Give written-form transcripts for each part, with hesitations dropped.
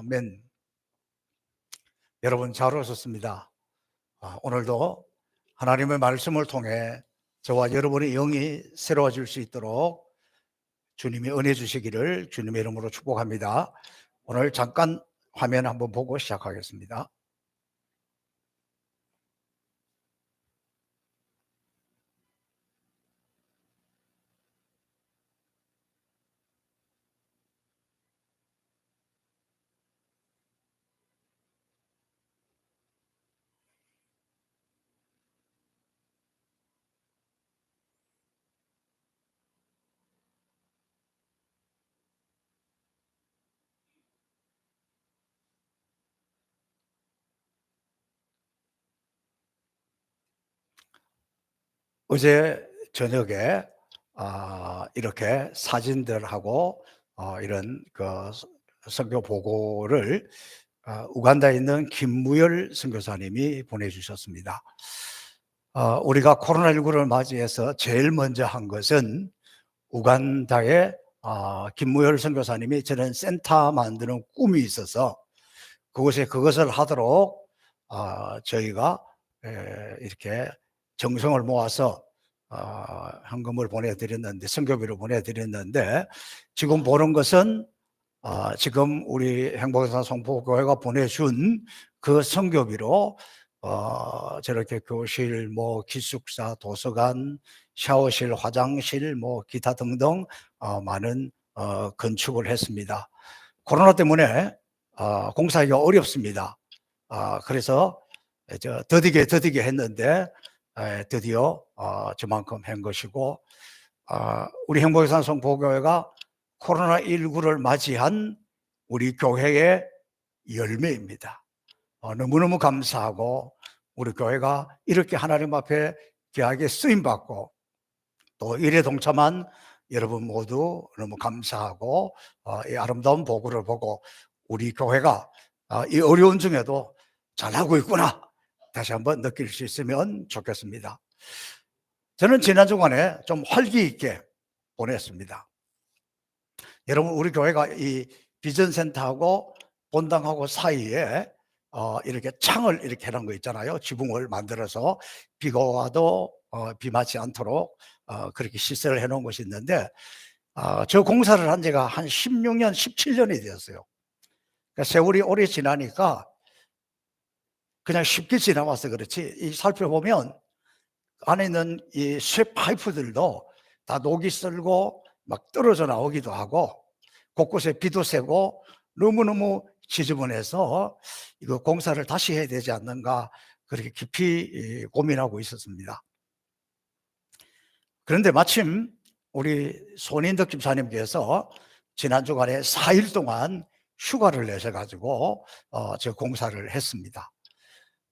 아멘. 여러분 잘 오셨습니다. 오늘도 하나님의 말씀을 통해 저와 여러분의 영이 새로워질 수 있도록 주님이 은혜 주시기를 주님의 이름으로 축복합니다. 오늘 잠깐 화면 한번 보고 시작하겠습니다. 어제 저녁에 이렇게 사진들하고 이런 선교 보고를 우간다에 있는 김무열 선교사님이 보내주셨습니다. 우리가 코로나19를 맞이해서 제일 먼저 한 것은 우간다에 김무열 선교사님이 저는 센터 만드는 꿈이 있어서 그곳에 그것을 하도록 저희가 이렇게 정성을 모아서 헌금을 보내드렸는데, 선교비를 보내드렸는데, 지금 보는 것은 지금 우리 행복사 성포교회가 보내준 그 선교비로 저렇게 교실, 기숙사, 도서관, 샤워실, 화장실, 기타 등등 많은 건축을 했습니다. 코로나 때문에 공사하기가 어렵습니다. 그래서 더디게 했는데 드디어 저만큼 한 것이고, 우리 행복산 성포교회가 코로나19를 맞이한 우리 교회의 열매입니다. 너무너무 감사하고, 우리 교회가 이렇게 하나님 앞에 귀하게 쓰임받고 또 일에 동참한 여러분 모두 너무 감사하고, 이 아름다운 보고를 보고 우리 교회가 이 어려운 중에도 잘하고 있구나 다시 한번 느낄 수 있으면 좋겠습니다. 저는 지난 주간에 좀 활기 있게 보냈습니다. 여러분, 우리 교회가 이 비전센터하고 본당하고 사이에 이렇게 창을 이렇게 해놓은 거 있잖아요. 지붕을 만들어서 비가 와도 비 맞지 않도록 그렇게 시설을 해놓은 것이 있는데, 저 공사를 한 지가 한 16년, 17년이 되었어요. 그러니까 세월이 오래 지나니까 그냥 쉽게 지나와서 그렇지, 이 살펴보면 안에 있는 이 쇠 파이프들도 다 녹이 슬고 막 떨어져 나오기도 하고, 곳곳에 비도 새고 너무너무 지저분해서 이거 공사를 다시 해야 되지 않는가 그렇게 깊이 고민하고 있었습니다. 그런데 마침 우리 손인덕 집사님께서 지난 주간에 4일 동안 휴가를 내셔가지고 저 공사를 했습니다.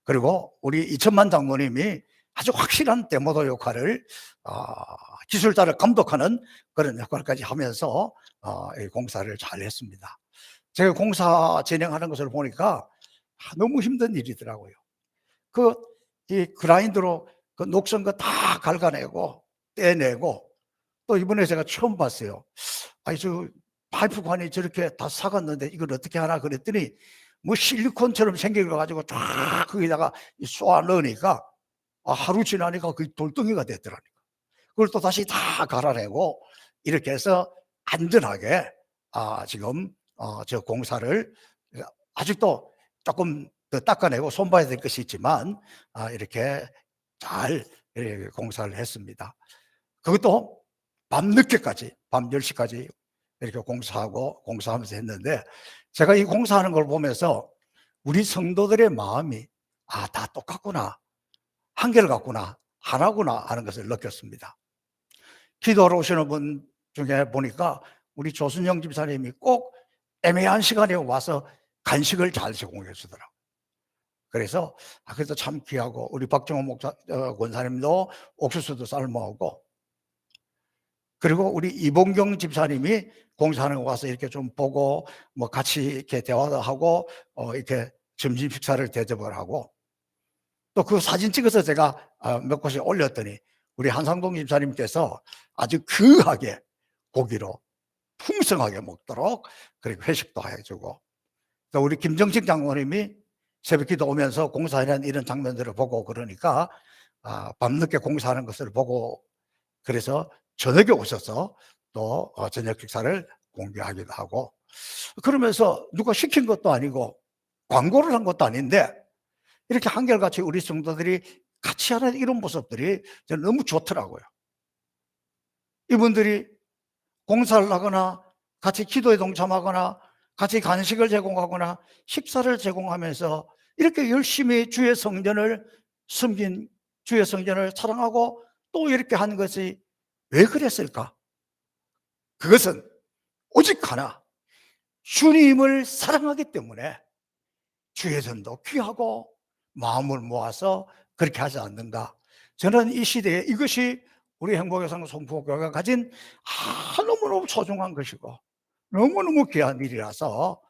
그리고 우리 이천만 장로님이 아주 확실한 데모도 역할을, 기술자를 감독하는 그런 역할까지 하면서 이 공사를 잘 했습니다. 제가 공사 진행하는 것을 보니까 너무 힘든 일이더라고요. 이 그라인더로 그 녹슨 거 다 갉아내고 떼내고, 또 이번에 제가 처음 봤어요. 저 파이프관이 저렇게 다 삭았는데 이걸 어떻게 하나 그랬더니 실리콘처럼 생겨가지고 쫙 거기다가 쏘아 넣으니까 하루 지나니까 그 돌덩이가 됐더라니까. 그걸 또 다시 다 갈아내고 이렇게 해서 안전하게 지금 저 공사를 아직도 조금 더 닦아내고 손봐야 될 것이 있지만 이렇게 잘 이렇게 공사를 했습니다. 그것도 밤늦게까지, 밤 10시까지 이렇게 공사하면서 했는데, 제가 이 공사하는 걸 보면서 우리 성도들의 마음이 다 똑같구나, 한결같구나, 하나구나 하는 것을 느꼈습니다. 기도하러 오시는 분 중에 보니까 우리 조순영 집사님이 꼭 애매한 시간에 와서 간식을 잘 제공해 주더라고요. 그래서 그래도 참 귀하고, 우리 박정호 목사 권사님도 옥수수도 삶아오고, 그리고 우리 이봉경 집사님이 공사하는 거 와서 이렇게 좀 보고 같이 이렇게 대화도 하고 이렇게 점심 식사를 대접을 하고, 또 그 사진 찍어서 제가 몇 곳에 올렸더니 우리 한상동 집사님께서 아주 귀하게 고기로 풍성하게 먹도록 그렇게 회식도 해주고, 또 우리 김정식 장로님이 새벽기도 오면서 공사하는 이런 장면들을 보고 그러니까 밤늦게 공사하는 것을 보고 그래서 저녁에 오셔서 또 저녁 식사를 공개하기도 하고 그러면서 누가 시킨 것도 아니고 광고를 한 것도 아닌데 이렇게 한결같이 우리 성도들이 같이 하는 이런 모습들이 저는 너무 좋더라고요. 이분들이 공사를 하거나 같이 기도에 동참하거나 같이 간식을 제공하거나 식사를 제공하면서 이렇게 열심히 주의 성전을 섬긴 주의 성전을 사랑하고 또 이렇게 한 것이 왜 그랬을까? 그것은 오직 하나 주님을 사랑하기 때문에 주의 전도 귀하고 마음을 모아서 그렇게 하지 않는가. 저는 이 시대에 이것이 우리 행복여성 성포교회가 가진 너무너무 소중한 것이고 너무너무 귀한 일이라서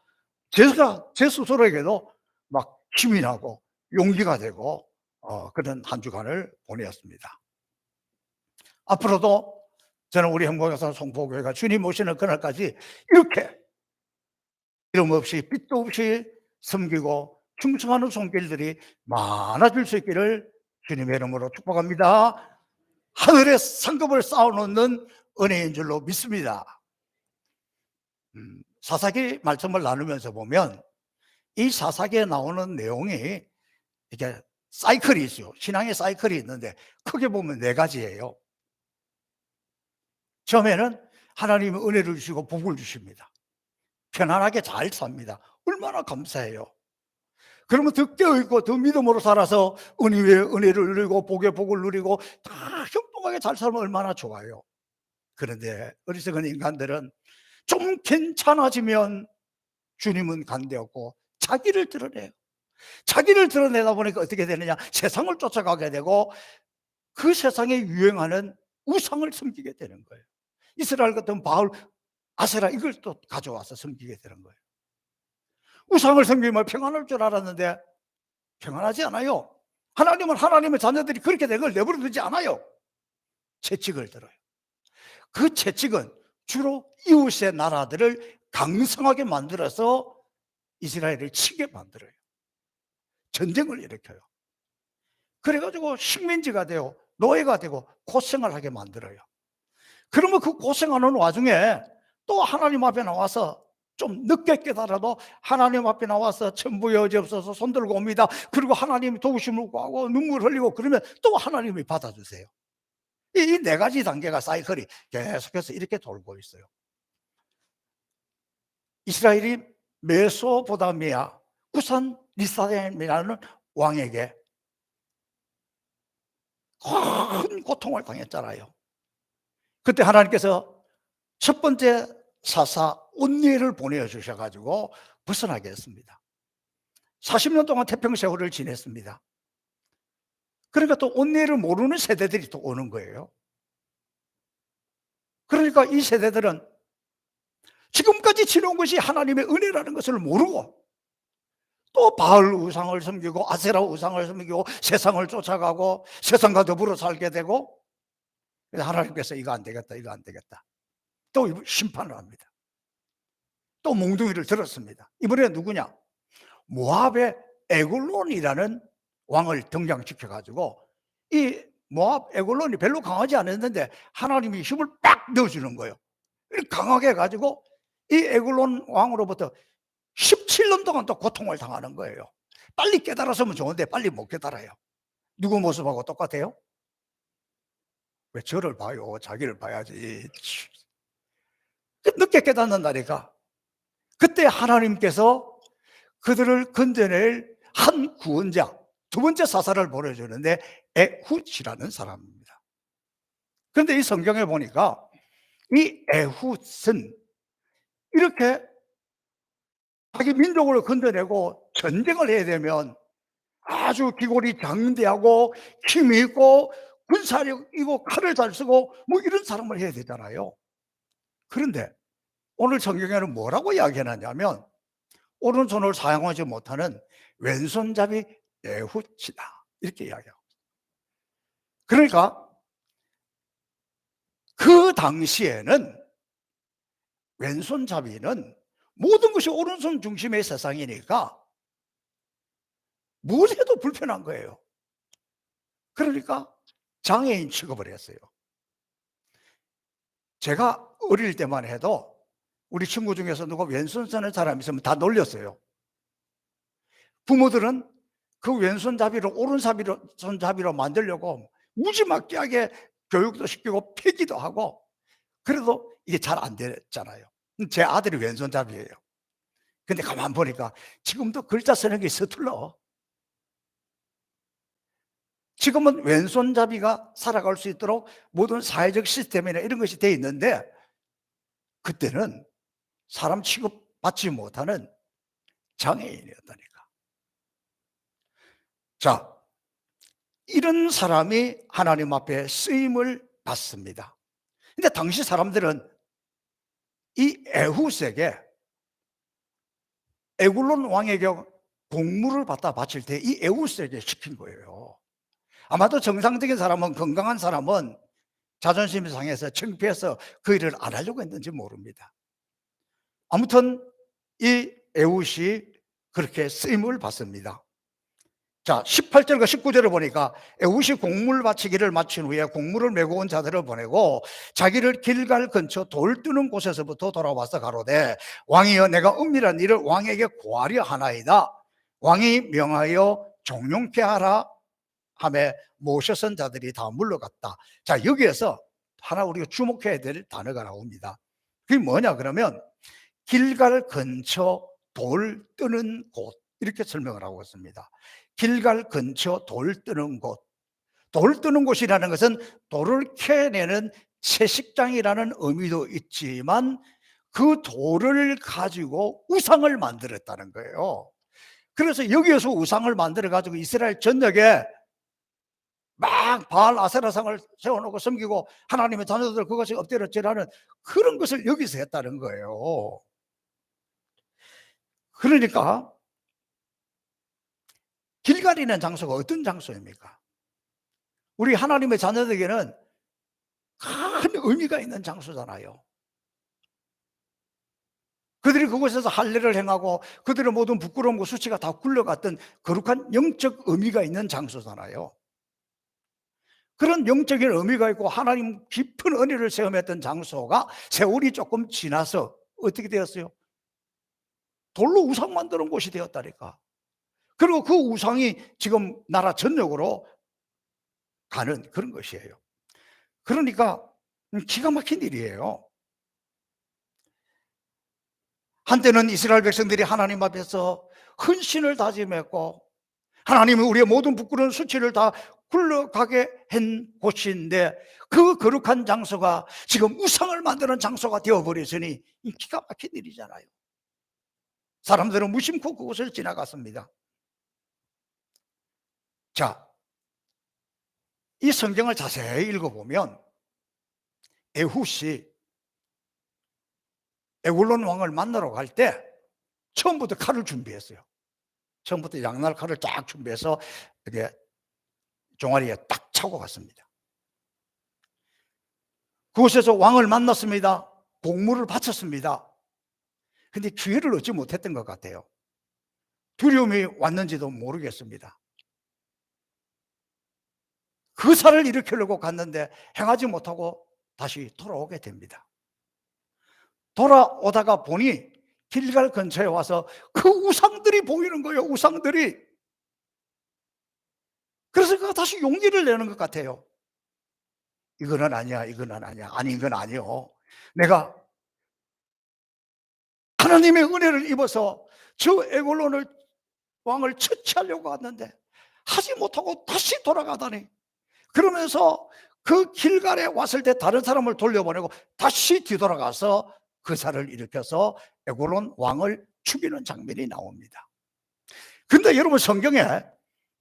제가 제 스스로에게도 막 힘이 나고 용기가 되고 그런 한 주간을 보내었습니다. 앞으로도 저는 우리 행복여성 성포교회가 주님 오시는 그날까지 이렇게 이름 없이 빛도 없이 섬기고 충성하는 손길들이 많아질 수 있기를 주님의 이름으로 축복합니다. 하늘의 상급을 쌓아놓는 은혜인 줄로 믿습니다. 사사기 말씀을 나누면서 보면 이 사사기에 나오는 내용이 이게 사이클이 있어요. 신앙의 사이클이 있는데 크게 보면 4가지예요. 처음에는 하나님이 은혜를 주시고 복을 주십니다. 편안하게 잘 삽니다. 얼마나 감사해요. 그러면 더 깨어있고 더 믿음으로 살아서 은혜 위에 은혜를 누리고 복에 복을 누리고 다 형통하게 잘 살면 얼마나 좋아요. 그런데 어리석은 인간들은 좀 괜찮아지면 주님은 간대없고 자기를 드러내요. 자기를 드러내다 보니까 어떻게 되느냐, 세상을 쫓아가게 되고 그 세상에 유행하는 우상을 섬기게 되는 거예요. 이스라엘 같은 바울, 아세라 이걸 또 가져와서 섬기게 되는 거예요. 우상을 섬기면 평안할 줄 알았는데 평안하지 않아요. 하나님은 하나님의 자녀들이 그렇게 된 걸 내버려 두지 않아요. 채찍을 들어요. 그 채찍은 주로 이웃의 나라들을 강성하게 만들어서 이스라엘을 치게 만들어요. 전쟁을 일으켜요. 그래가지고 식민지가 되고 노예가 되고 고생을 하게 만들어요. 그러면 그 고생하는 와중에 또 하나님 앞에 나와서 좀 늦게 깨달아도 하나님 앞에 나와서 천부 여지없어서 손들고 옵니다. 그리고 하나님이 도우심을 구하고 눈물 흘리고 그러면 또 하나님이 받아주세요. 이 4가지 단계가 사이클이 계속해서 이렇게 돌고 있어요. 이스라엘이 메소포타미아 우산 리사임이라는 왕에게 큰 고통을 당했잖아요. 그때 하나님께서 첫 번째 사사 온니엘을 보내주셔가지고 벗어나게 했습니다. 40년 동안 태평세월을 지냈습니다. 그러니까 또 온니엘을 모르는 세대들이 또 오는 거예요. 그러니까 이 세대들은 지금까지 지내온 것이 하나님의 은혜라는 것을 모르고 또 바알 우상을 섬기고 아세라 우상을 섬기고 세상을 쫓아가고 세상과 더불어 살게 되고, 그래서 하나님께서 이거 안 되겠다, 이거 안 되겠다, 또 심판을 합니다. 또 몽둥이를 들었습니다. 이번에 누구냐? 모압의 에글론이라는 왕을 등장시켜가지고 이 모압 에글론이 별로 강하지 않았는데 하나님이 힘을 빡 넣어주는 거예요. 강하게 해가지고 이 에글론 왕으로부터 17년 동안 또 고통을 당하는 거예요. 빨리 깨달았으면 좋은데 빨리 못 깨달아요. 누구 모습하고 똑같아요? 왜 저를 봐요? 자기를 봐야지. 늦게 깨닫는다니까. 그때 하나님께서 그들을 건져낼 한 구원자, 두 번째 사사를 보내주는데 에훗이라는 사람입니다. 그런데 이 성경에 보니까 이 에훗은 이렇게 자기 민족을 건져내고 전쟁을 해야 되면 아주 기골이 장대하고 힘이 있고 군사력이고 칼을 잘 쓰고 뭐 이런 사람을 해야 되잖아요. 그런데 오늘 성경에는 뭐라고 이야기하냐면 오른손을 사용하지 못하는 왼손잡이 에훗이다 이렇게 이야기하고, 그러니까 그 당시에는 왼손잡이는 모든 것이 오른손 중심의 세상이니까 뭘 해도 불편한 거예요. 그러니까 장애인 취급을 했어요. 제가 어릴 때만 해도 우리 친구 중에서 누가 왼손 쓰는 사람이 있으면 다 놀렸어요. 부모들은 그 왼손잡이를 오른손잡이로 만들려고 무지막지하게 교육도 시키고 패기도 하고, 그래도 이게 잘 안 됐잖아요. 제 아들이 왼손잡이예요. 근데 가만 보니까 지금도 글자 쓰는 게 서툴러. 지금은 왼손잡이가 살아갈 수 있도록 모든 사회적 시스템이나 이런 것이 돼 있는데, 그때는 사람 취급받지 못하는 장애인이었다니까. 자, 이런 사람이 하나님 앞에 쓰임을 받습니다. 근데 당시 사람들은 이 에훗에게, 에굴론 왕에게 공물을 갖다 바칠 때 이 에훗에게 시킨 거예요. 아마도 정상적인 사람은, 건강한 사람은 자존심이 상해서 창피해서 그 일을 안 하려고 했는지 모릅니다. 아무튼 이 에훗이 그렇게 쓰임을 받습니다. 자, 18절과 19절을 보니까 에훗이 공물 바치기를 마친 후에 공물을 메고 온 자들을 보내고 자기를 길갈 근처 돌 뜨는 곳에서부터 돌아와서 가로되, 왕이여, 내가 은밀한 일을 왕에게 고하려 하나이다. 왕이 명하여 종용케 하라 하매 모셔선 자들이 다 물러갔다. 자, 여기에서 하나 우리가 주목해야 될 단어가 나옵니다. 그게 뭐냐 그러면, 길갈 근처 돌 뜨는 곳, 이렇게 설명을 하고 있습니다. 길갈 근처 돌 뜨는 곳. 돌 뜨는 곳이라는 것은 돌을 캐내는 채식장이라는 의미도 있지만 그 돌을 가지고 우상을 만들었다는 거예요. 그래서 여기에서 우상을 만들어 가지고 이스라엘 전역에 막 바알 아세라상을 세워놓고 섬기고 하나님의 자녀들 그것이 엎드려지라는 그런 것을 여기서 했다는 거예요. 그러니까 길갈이라는 장소가 어떤 장소입니까? 우리 하나님의 자녀들에게는 큰 의미가 있는 장소잖아요. 그들이 그곳에서 할례를 행하고 그들의 모든 부끄러움과 수치가 다 굴러갔던 거룩한 영적 의미가 있는 장소잖아요. 그런 영적인 의미가 있고 하나님 깊은 은혜를 체험했던 장소가 세월이 조금 지나서 어떻게 되었어요? 돌로 우상 만드는 곳이 되었다니까. 그리고 그 우상이 지금 나라 전역으로 가는 그런 것이에요. 그러니까 기가 막힌 일이에요. 한때는 이스라엘 백성들이 하나님 앞에서 헌신을 다짐했고 하나님이 우리의 모든 부끄러운 수치를 다 굴러가게 한 곳인데, 그 거룩한 장소가 지금 우상을 만드는 장소가 되어버렸으니 기가 막힌 일이잖아요. 사람들은 무심코 그곳을 지나갔습니다. 자, 이 성경을 자세히 읽어보면 에훗이 에굴론 왕을 만나러 갈 때 처음부터 칼을 준비했어요. 처음부터 양날 칼을 쫙 준비해서 이렇게 종아리에 딱 차고 갔습니다. 그곳에서 왕을 만났습니다. 공물을 바쳤습니다. 근데 기회를 얻지 못했던 것 같아요. 두려움이 왔는지도 모르겠습니다. 그 살을 일으키려고 갔는데 행하지 못하고 다시 돌아오게 됩니다. 돌아오다가 보니 길갈 근처에 와서 그 우상들이 보이는 거예요. 우상들이. 그래서 그가 다시 용기를 내는 것 같아요. 이거는 아니야, 이거는 아니야. 아니, 이건 아니요. 내가 하나님의 은혜를 입어서 저 에골론을 왕을 처치하려고 왔는데 하지 못하고 다시 돌아가다니. 그러면서 그 길갈에 왔을 때 다른 사람을 돌려보내고 다시 뒤돌아가서 그 살을 일으켜서 에골론 왕을 죽이는 장면이 나옵니다. 근데 여러분, 성경에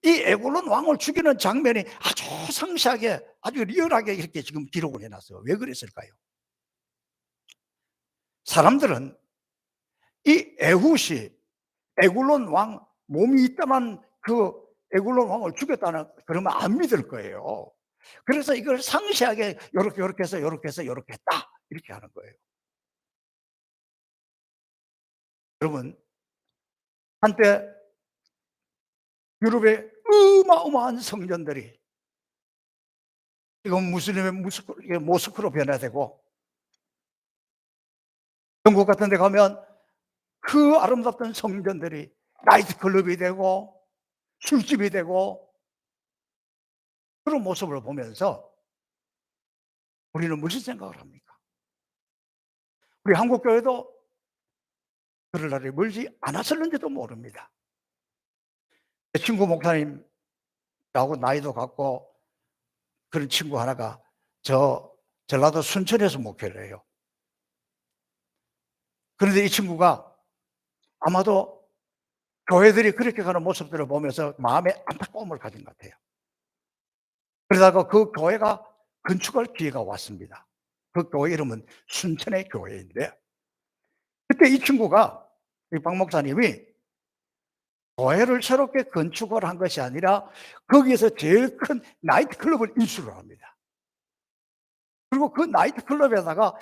이 에골론 왕을 죽이는 장면이 아주 상세하게, 아주 리얼하게 이렇게 지금 기록을 해놨어요. 왜 그랬을까요? 사람들은 이 에훗이 에굴론 왕 몸이 있다만 그 에굴론 왕을 죽였다는, 그러면 안 믿을 거예요. 그래서 이걸 상세하게 요렇게 해서 요렇게 했다, 이렇게 하는 거예요. 여러분, 한때 유럽의 어마어마한 성전들이 지금 무슬림의 모스크로 변화되고, 영국 같은 데 가면 그 아름답던 성전들이 나이트클럽이 되고 술집이 되고, 그런 모습을 보면서 우리는 무슨 생각을 합니까? 우리 한국 교회도 그럴 날이 멀지 않았을는지도 모릅니다. 제 친구 목사님하고 나이도 같고 그런 친구 하나가 저 전라도 순천에서 목회를 해요. 그런데 이 친구가 아마도 교회들이 그렇게 가는 모습들을 보면서 마음에 안타까움을 가진 것 같아요. 그러다가 그 교회가 건축할 기회가 왔습니다. 그 교회 이름은 순천의 교회인데, 그때 이 친구가, 이 박 목사님이 교회를 새롭게 건축을 한 것이 아니라 거기에서 제일 큰 나이트클럽을 인수를 합니다. 그리고 그 나이트클럽에다가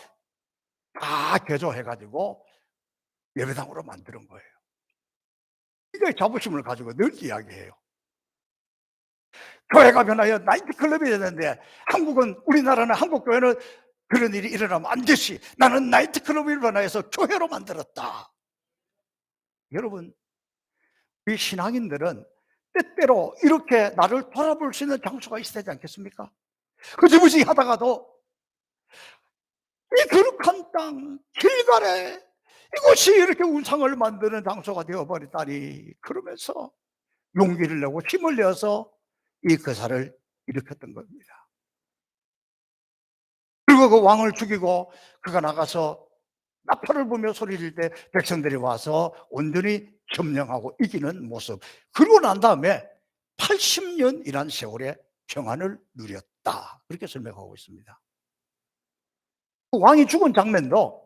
다 개조해 가지고 예배당으로 만드는 거예요. 굉장히 자부심을 가지고 늘 이야기해요. 교회가 변하여 나이트클럽이 되는데, 우리나라는, 한국 교회는 그런 일이 일어나면 안 되시, 나는 나이트클럽을 변화해서 교회로 만들었다. 여러분, 우리 신앙인들은 때때로 이렇게 나를 돌아볼 수 있는 장소가 있어야 되지 않겠습니까? 흐지부지 하다가도 이 거룩한 땅 길가에 이곳이 이렇게 운상을 만드는 장소가 되어버렸다니, 그러면서 용기를 내고 힘을 내어서 이 거사를 일으켰던 겁니다. 그리고 그 왕을 죽이고 그가 나가서 나팔을 불며 소리를 때 백성들이 와서 온전히 점령하고 이기는 모습, 그러고 난 다음에 80년이란 세월의 평안을 누렸다, 그렇게 설명하고 있습니다. 그 왕이 죽은 장면도,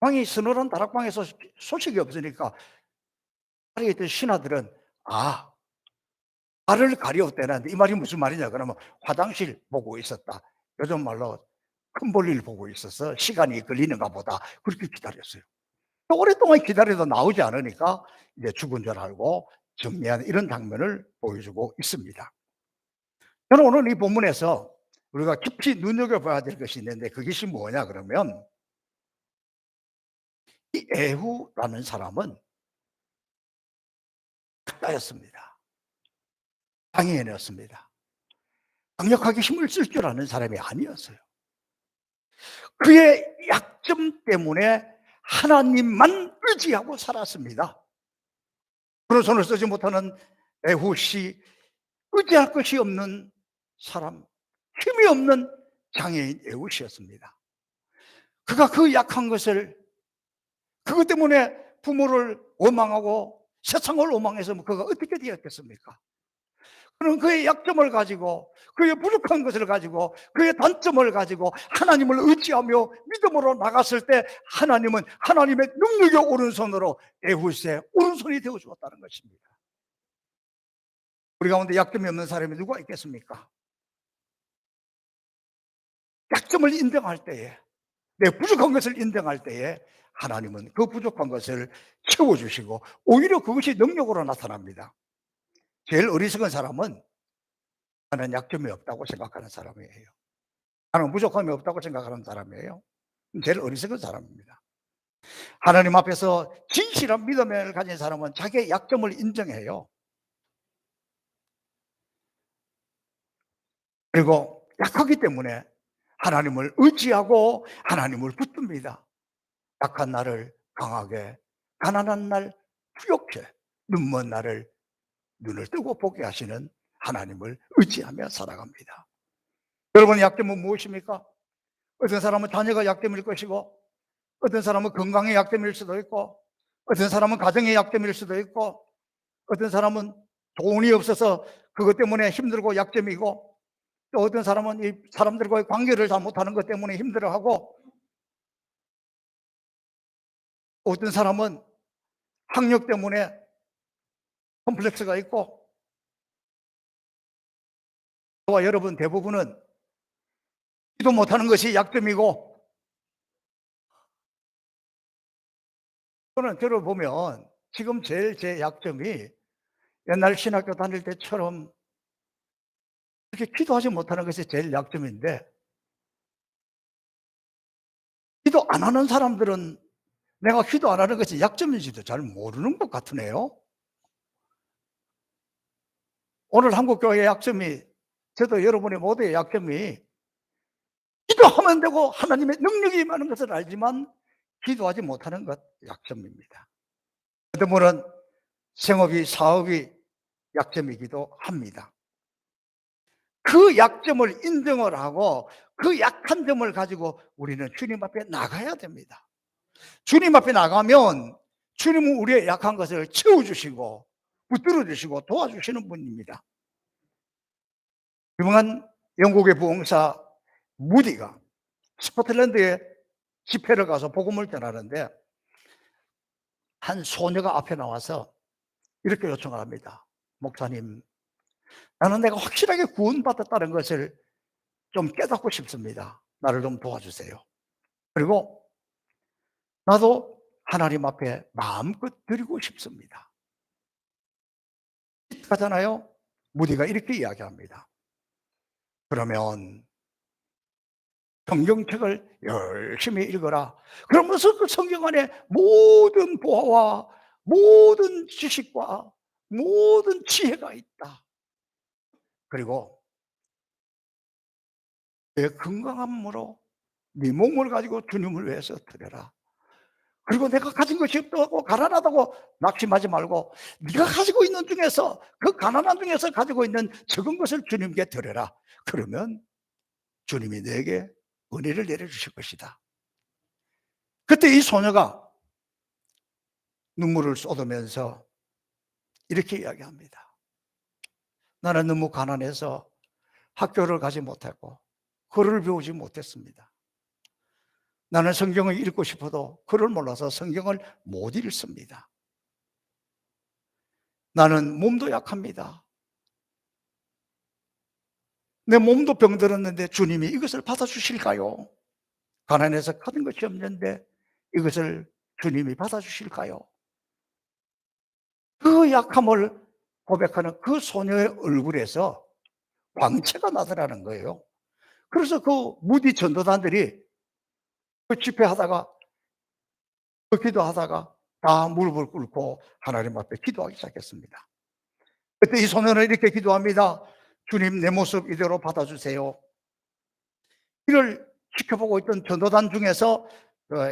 왕이 서늘한 다락방에서 소식이 없으니까 자리에 있던 신하들은 발을 가리웠대는데, 이 말이 무슨 말이냐 그러면 화장실 보고 있었다, 요즘 말로 큰 볼일 보고 있어서 시간이 걸리는가 보다, 그렇게 기다렸어요. 오랫동안 기다려도 나오지 않으니까 이제 죽은 줄 알고 정리하는 이런 장면을 보여주고 있습니다. 저는 오늘 이 본문에서 우리가 깊이 눈여겨봐야 될 것이 있는데, 그것이 뭐냐 그러면, 이 에후라는 사람은 작다였습니다. 장애인이었습니다. 강력하게 힘을 쓸 줄 아는 사람이 아니었어요. 그의 약점 때문에 하나님만 의지하고 살았습니다. 그런 손을 쓰지 못하는 에훗이 의지할 것이 없는 사람, 힘이 없는 장애인 에훗이었습니다. 그가 그 약한 것을, 그것 때문에 부모를 원망하고 세상을 원망해서 그가 어떻게 되었겠습니까? 그는 그의 약점을 가지고, 그의 부족한 것을 가지고, 그의 단점을 가지고 하나님을 의지하며 믿음으로 나갔을 때, 하나님은 하나님의 능력의 오른손으로 에훗의 오른손이 되어 주었다는 것입니다. 우리 가운데 약점이 없는 사람이 누가 있겠습니까? 약점을 인정할 때에, 내 부족한 것을 인정할 때에 하나님은 그 부족한 것을 채워주시고 오히려 그것이 능력으로 나타납니다. 제일 어리석은 사람은 나는 약점이 없다고 생각하는 사람이에요. 나는 부족함이 없다고 생각하는 사람이에요. 제일 어리석은 사람입니다. 하나님 앞에서 진실한 믿음을 가진 사람은 자기의 약점을 인정해요. 그리고 약하기 때문에 하나님을 의지하고 하나님을 붙듭니다. 약한 나를 강하게, 가난한 날 부욕해, 눈먼 나를 눈을 뜨고 보게 하시는 하나님을 의지하며 살아갑니다. 여러분의 약점은 무엇입니까? 어떤 사람은 자녀가 약점일 것이고, 어떤 사람은 건강의 약점일 수도 있고, 어떤 사람은 가정의 약점일 수도 있고, 어떤 사람은 돈이 없어서 그것 때문에 힘들고 약점이고, 또 어떤 사람은 이 사람들과의 관계를 잘 못하는 것 때문에 힘들어하고, 어떤 사람은 학력 때문에 컴플렉스가 있고, 저와 여러분 대부분은 기도 못하는 것이 약점이고, 저는 저를 보면 지금 제일 제 약점이 옛날 신학교 다닐 때처럼 그렇게 기도하지 못하는 것이 제일 약점인데, 기도 안 하는 사람들은 내가 기도 안 하는 것이 약점인지도 잘 모르는 것 같으네요. 오늘 한국교회의 약점이, 저도 여러분의 모두의 약점이 기도하면 되고 하나님의 능력이 임하는 것을 알지만 기도하지 못하는 것, 약점입니다. 어떤 분은 생업이, 사업이 약점이기도 합니다. 그 약점을 인정을 하고 그 약한 점을 가지고 우리는 주님 앞에 나가야 됩니다. 주님 앞에 나가면 주님은 우리의 약한 것을 채워주시고 붙들어 주시고 도와주시는 분입니다. 유명한 영국의 부흥사 무디가 스코틀랜드에 집회를 가서 복음을 전하는데, 한 소녀가 앞에 나와서 이렇게 요청을 합니다. 목사님, 나는 내가 확실하게 구원받았다는 것을 좀 깨닫고 싶습니다. 나를 좀 도와주세요. 그리고 나도 하나님 앞에 마음껏 드리고 싶습니다. 하잖아요. 무디가 이렇게 이야기합니다. 그러면 성경책을 열심히 읽어라. 그러면서 그 성경 안에 모든 보화와 모든 지식과 모든 지혜가 있다. 그리고 내 건강함으로 네 몸을 가지고 주님을 위해서 드려라. 그리고 내가 가진 것이 없다고 가난하다고 낙심하지 말고 네가 가지고 있는 중에서, 그 가난한 중에서 가지고 있는 적은 것을 주님께 드려라. 그러면 주님이 내게 은혜를 내려주실 것이다. 그때 이 소녀가 눈물을 쏟으면서 이렇게 이야기합니다. 나는 너무 가난해서 학교를 가지 못했고 글을 배우지 못했습니다. 나는 성경을 읽고 싶어도 글을 몰라서 성경을 못 읽습니다. 나는 몸도 약합니다. 내 몸도 병들었는데 주님이 이것을 받아주실까요? 가난해서 가진 것이 없는데 이것을 주님이 받아주실까요? 그 약함을 고백하는 그 소녀의 얼굴에서 광채가 나더라는 거예요. 그래서 그 무디 전도단들이 그 집회하다가, 그 기도하다가 다 무릎을 꿇고 하나님 앞에 기도하기 시작했습니다. 그때 이 소녀는 이렇게 기도합니다. 주님, 내 모습 이대로 받아주세요. 이를 지켜보고 있던 전도단 중에서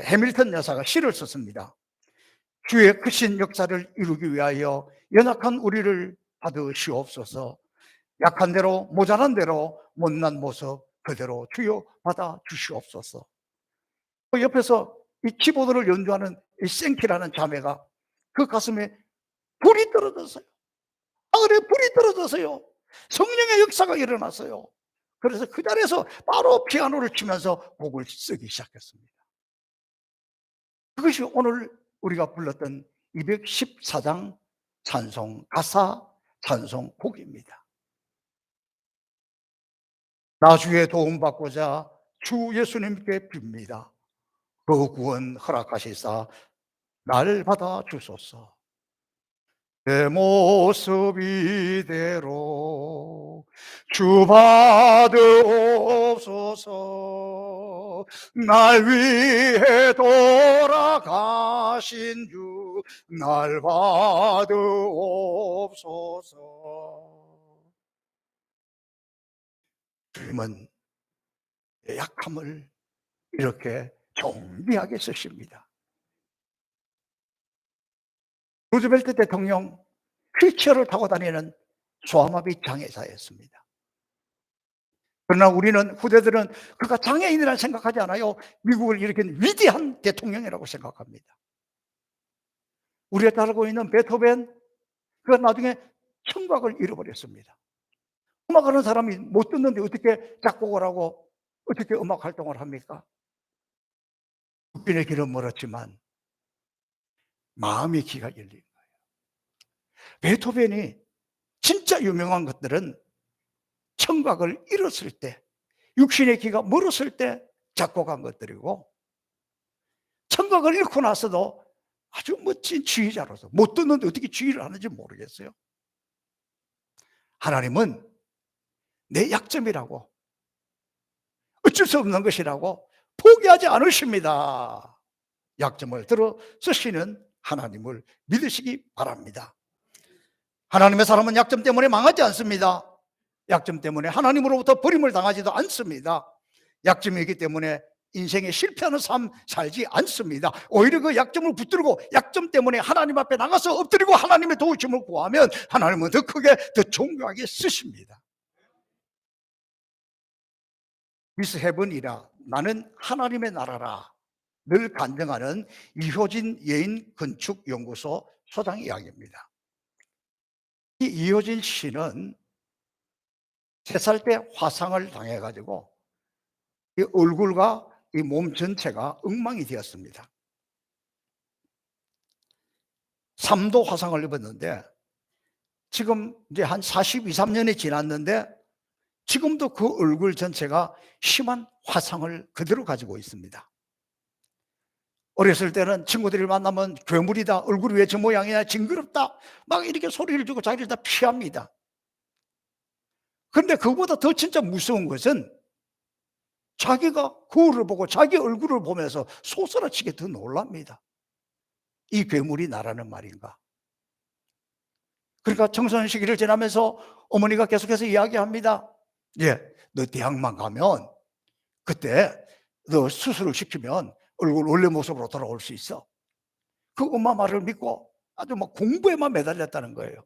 해밀턴 여사가 시를 썼습니다. 주의 크신 역사를 이루기 위하여 연약한 우리를 받으시옵소서. 약한 대로 모자란 대로 못난 모습 그대로 주여 받아 주시옵소서. 그 옆에서 이 키보드를 연주하는 이 생키라는 자매가 그 가슴에 불이 떨어졌어요. 하늘에 불이 떨어졌어요. 성령의 역사가 일어났어요. 그래서 그 자리에서 바로 피아노를 치면서 곡을 쓰기 시작했습니다. 그것이 오늘 우리가 불렀던 214장 찬송 가사, 찬송 곡입니다. 나주의 도움받고자 주 예수님께 빕니다. 그 구원 허락하시사 날 받아 주소서. 내 모습 이대로 주 받으옵소서. 날 위해 돌아가신 주 날 받으옵소서. 주님은 내 약함을 이렇게 정비하게 쓰십니다. 루즈벨트 대통령 휠체어를 타고 다니는 소아마비 장애사였습니다. 그러나 우리는, 후대들은 그가 장애인이라 생각하지 않아요. 미국을 일으킨 위대한 대통령이라고 생각합니다. 우리가 잘 알고 있는 베토벤, 그가 나중에 청각을 잃어버렸습니다. 음악하는 사람이 못 듣는데 어떻게 작곡을 하고 어떻게 음악 활동을 합니까? 국빈의 길은 멀었지만 마음의 귀가 열린 거예요. 베토벤이 진짜 유명한 것들은 청각을 잃었을 때, 육신의 귀가 멀었을 때 작곡한 것들이고, 청각을 잃고 나서도 아주 멋진 지휘자로서, 못 듣는데 어떻게 지휘를 하는지 모르겠어요. 하나님은 내 약점이라고, 어쩔 수 없는 것이라고 포기하지 않으십니다. 약점을 들어 쓰시는 하나님을 믿으시기 바랍니다. 하나님의 사람은 약점 때문에 망하지 않습니다. 약점 때문에 하나님으로부터 버림을 당하지도 않습니다. 약점이 있기 때문에 인생에 실패하는 삶 살지 않습니다. 오히려 그 약점을 붙들고 약점 때문에 하나님 앞에 나가서 엎드리고 하나님의 도우심을 구하면 하나님은 더 크게, 더 존귀하게 쓰십니다. This heaven이라, 나는 하나님의 나라라 늘 간증하는 이효진 예인 건축연구소 소장 이야기입니다. 이 이효진 씨는 3살 때 화상을 당해가지고 이 얼굴과 이 몸 전체가 엉망이 되었습니다. 3도 화상을 입었는데 지금 이제 한 42, 3년이 지났는데 지금도 그 얼굴 전체가 심한 화상을 그대로 가지고 있습니다. 어렸을 때는 친구들을 만나면 괴물이다, 얼굴이 왜 저 모양이야, 징그럽다, 막 이렇게 소리를 주고 자기를 다 피합니다. 그런데 그보다 더 진짜 무서운 것은 자기가 거울을 보고 자기 얼굴을 보면서 소스라치게 더 놀랍니다. 이 괴물이 나라는 말인가. 그러니까 청소년 시기를 지나면서 어머니가 계속해서 이야기합니다. 예, 너 대학만 가면 그때 너 수술을 시키면 얼굴 원래 모습으로 돌아올 수 있어. 그 엄마 말을 믿고 아주 막 공부에만 매달렸다는 거예요.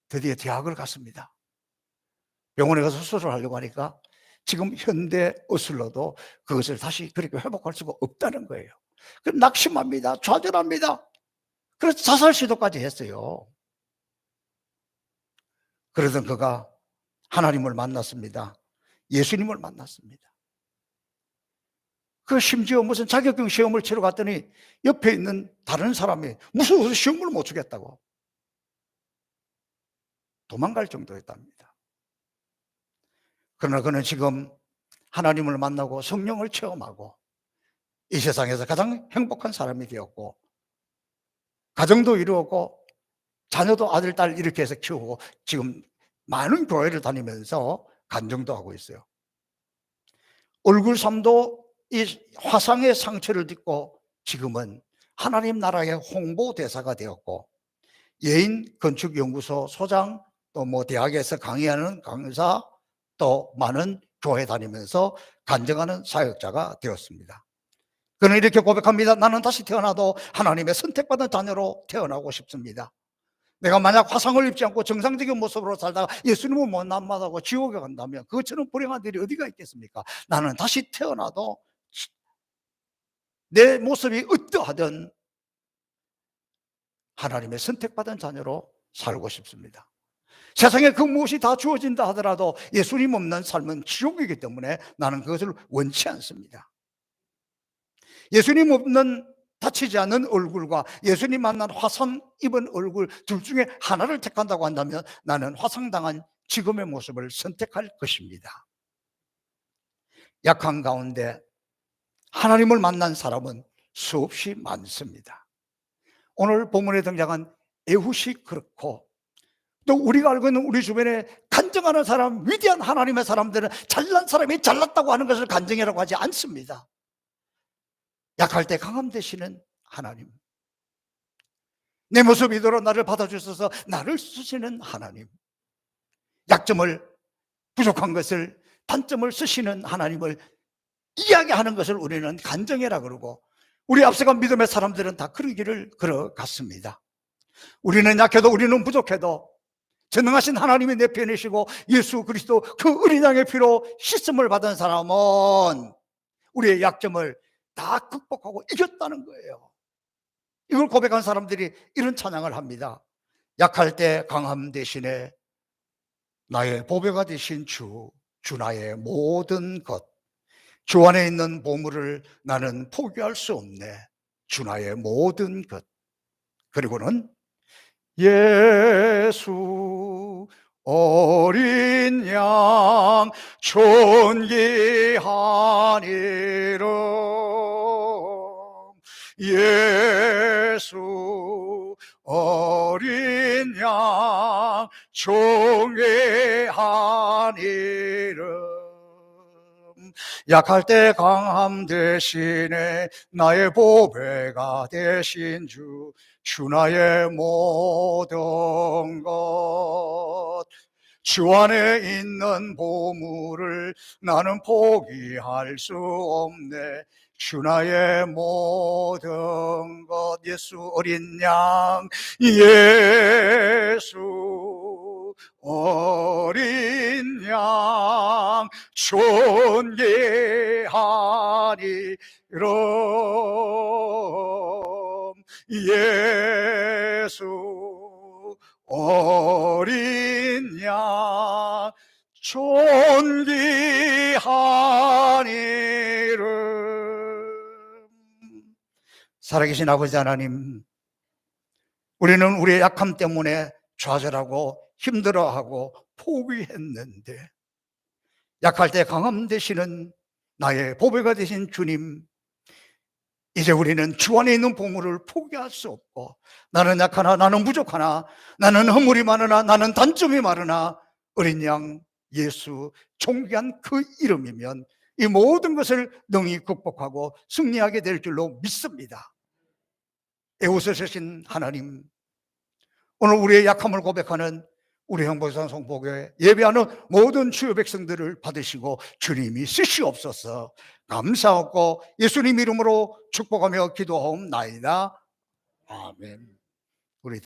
드디어 대학을 갔습니다. 병원에 가서 수술을 하려고 하니까 지금 현대 의술로도 그것을 다시 그렇게 회복할 수가 없다는 거예요. 그럼 낙심합니다. 좌절합니다. 그래서 자살 시도까지 했어요. 그러던 그가 하나님을 만났습니다. 예수님을 만났습니다. 그 심지어 무슨 자격증 시험을 치러 갔더니 옆에 있는 다른 사람이 무서워서 시험을 못 치겠다고 도망갈 정도였답니다. 그러나 그는 지금 하나님을 만나고 성령을 체험하고 이 세상에서 가장 행복한 사람이 되었고 가정도 이루었고 자녀도 아들, 딸 이렇게 해서 키우고 지금 많은 교회를 다니면서 간증도 하고 있어요. 얼굴 삶도 이 화상의 상처를 딛고 지금은 하나님 나라의 홍보대사가 되었고 예인 건축연구소 소장, 또 뭐 대학에서 강의하는 강사, 또 많은 교회 다니면서 간증하는 사역자가 되었습니다. 그는 이렇게 고백합니다. 나는 다시 태어나도 하나님의 선택받은 자녀로 태어나고 싶습니다. 내가 만약 화상을 입지 않고 정상적인 모습으로 살다가 예수님을 못 만나고 지옥에 간다면 그것처럼 불행한 일이 어디가 있겠습니까? 나는 다시 태어나도 내 모습이 어떠하든 하나님의 선택받은 자녀로 살고 싶습니다. 세상에 그 무엇이 다 주어진다 하더라도 예수님 없는 삶은 지옥이기 때문에 나는 그것을 원치 않습니다. 예수님 없는 다치지 않는 얼굴과 예수님 만난 화상 입은 얼굴 둘 중에 하나를 택한다고 한다면 나는 화상당한 지금의 모습을 선택할 것입니다. 약한 가운데 하나님을 만난 사람은 수없이 많습니다. 오늘 본문에 등장한 에훗이 그렇고 또 우리가 알고 있는 우리 주변에 간증하는 사람, 위대한 하나님의 사람들은 잘난 사람이 잘났다고 하는 것을 간증이라고 하지 않습니다. 약할 때 강함 되시는 하나님, 내 모습 이대로 나를 받아주셔서 나를 쓰시는 하나님, 약점을, 부족한 것을, 단점을 쓰시는 하나님을 이야기하는 것을 우리는 간증이라 그러고 우리 앞서간 믿음의 사람들은 다 그런 길을 걸어갔습니다. 우리는 약해도 우리는 부족해도 전능하신 하나님이 내 편이시고 예수 그리스도 그 어린 양의 피로 씻음을 받은 사람은 우리의 약점을 다 극복하고 이겼다는 거예요. 이걸 고백한 사람들이 이런 찬양을 합니다. 약할 때 강함 대신에 나의 보배가 되신 주 나의 모든 것, 주 안에 있는 보물을 나는 포기할 수 없네. 주 나의 모든 것. 그리고는 예수 어린 양 존귀한 이름 예수 예수 어린 양 존귀한 이름 약할 때 강함 대신에 나의 보배가 되신 주 나의 모든 것 주 안에 있는 보물을 나는 포기할 수 없네 주 나의 모든 것 예수 어린 양 예수 어린 양 존귀한 이름 예수 어린 양 존귀한 이름 살아계신 아버지 하나님 우리는 우리의 약함 때문에 좌절하고 힘들어하고 포기했는데 약할 때 강함 되시는 나의 보배가 되신 주님 이제 우리는 주 안에 있는 보물을 포기할 수 없고 나는 약하나 나는 부족하나 나는 허물이 많으나 나는 단점이 많으나 어린 양 예수 존귀한 그 이름이면 이 모든 것을 능히 극복하고 승리하게 될 줄로 믿습니다. 애우스으신 하나님 오늘 우리의 약함을 고백하는 우리 형복산 성포교회 예배하는 모든 주의 백성들을 받으시고 주님이 쓰시옵소서. 감사하고 예수님 이름으로 축복하며 기도하옵나이다. 아멘.